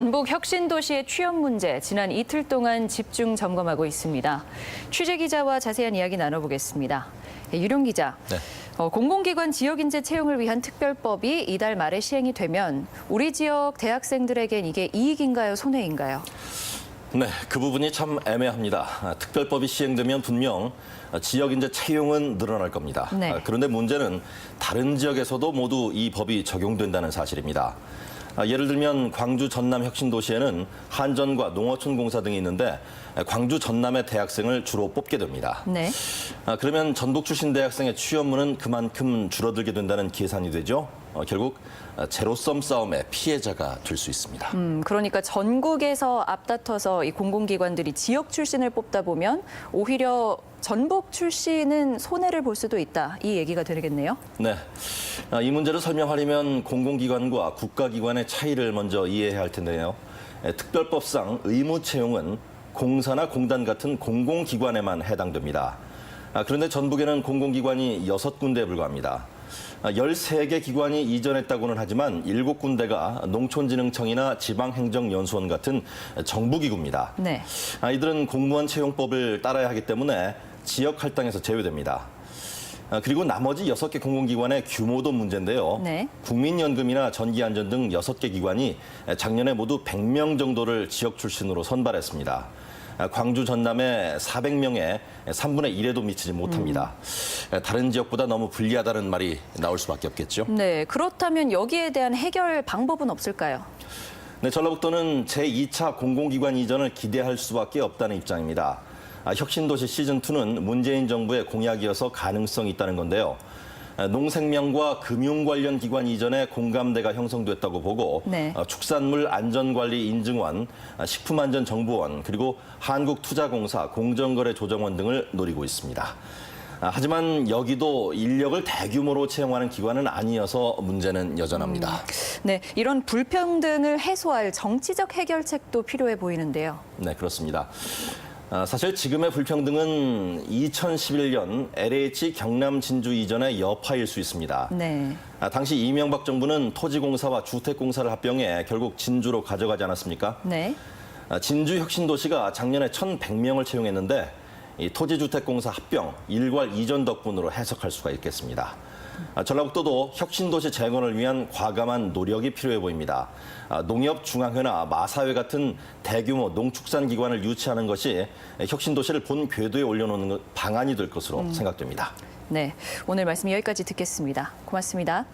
전북 혁신도시의 취업 문제 지난 이틀 동안 집중 점검하고 있습니다. 취재 기자와 자세한 이야기 나눠보겠습니다. 유룡 기자, 네. 공공기관 지역인재 채용을 위한 특별법이 이달 말에 시행이 되면 우리 지역 대학생들에겐 이게 이익인가요, 손해인가요? 네, 그 부분이 참 애매합니다. 특별법이 시행되면 분명 지역인재 채용은 늘어날 겁니다. 네. 그런데 문제는 다른 지역에서도 모두 이 법이 적용된다는 사실입니다. 예를 들면 광주 전남 혁신도시에는 한전과 농어촌공사 등이 있는데 광주 전남의 대학생을 주로 뽑게 됩니다. 네. 그러면 전북 출신 대학생의 취업문은 그만큼 줄어들게 된다는 계산이 되죠. 결국 제로섬 싸움의 피해자가 될 수 있습니다. 그러니까 전국에서 앞다퉈서 이 공공기관들이 지역 출신을 뽑다 보면 오히려 전북 출신은 손해를 볼 수도 있다. 이 얘기가 되겠네요. 네, 이 문제를 설명하려면 공공기관과 국가기관의 차이를 먼저 이해해야 할 텐데요. 특별법상 의무 채용은 공사나 공단 같은 공공기관에만 해당됩니다. 그런데 전북에는 공공기관이 6군데에 불과합니다. 13개 기관이 이전했다고는 하지만 7군데가 농촌진흥청이나 지방행정연수원 같은 정부기구입니다. 네. 이들은 공무원 채용법을 따라야 하기 때문에 지역 할당에서 제외됩니다. 그리고 나머지 6개 공공기관의 규모도 문제인데요. 네. 국민연금이나 전기안전 등 6개 기관이 작년에 모두 100명 정도를 지역 출신으로 선발했습니다. 광주 전남의 400명의 3분의 1에도 미치지 못합니다. 다른 지역보다 너무 불리하다는 말이 나올 수밖에 없겠죠. 네. 그렇다면 여기에 대한 해결 방법은 없을까요? 네, 전라북도는 제2차 공공기관 이전을 기대할 수밖에 없다는 입장입니다. 혁신도시 시즌2는 문재인 정부의 공약이어서 가능성이 있다는 건데요. 농생명과 금융 관련 기관 이전에 공감대가 형성됐다고 보고 네. 축산물 안전관리 인증원, 식품안전정보원, 그리고 한국투자공사, 공정거래조정원 등을 노리고 있습니다. 하지만 여기도 인력을 대규모로 채용하는 기관은 아니어서 문제는 여전합니다. 네, 이런 불평등을 해소할 정치적 해결책도 필요해 보이는데요. 네, 그렇습니다. 사실 지금의 불평등은 2011년 LH 경남 진주 이전의 여파일 수 있습니다. 네. 당시 이명박 정부는 토지공사와 주택공사를 합병해 결국 진주로 가져가지 않았습니까? 네. 진주 혁신도시가 작년에 1,100명을 채용했는데 이 토지주택공사 합병, 일괄 이전 덕분으로 해석할 수가 있겠습니다. 전라북도도 혁신도시 재건을 위한 과감한 노력이 필요해 보입니다. 농협중앙회나 마사회 같은 대규모 농축산기관을 유치하는 것이 혁신도시를 본 궤도에 올려놓는 방안이 될 것으로 생각됩니다. 네, 오늘 말씀 여기까지 듣겠습니다. 고맙습니다.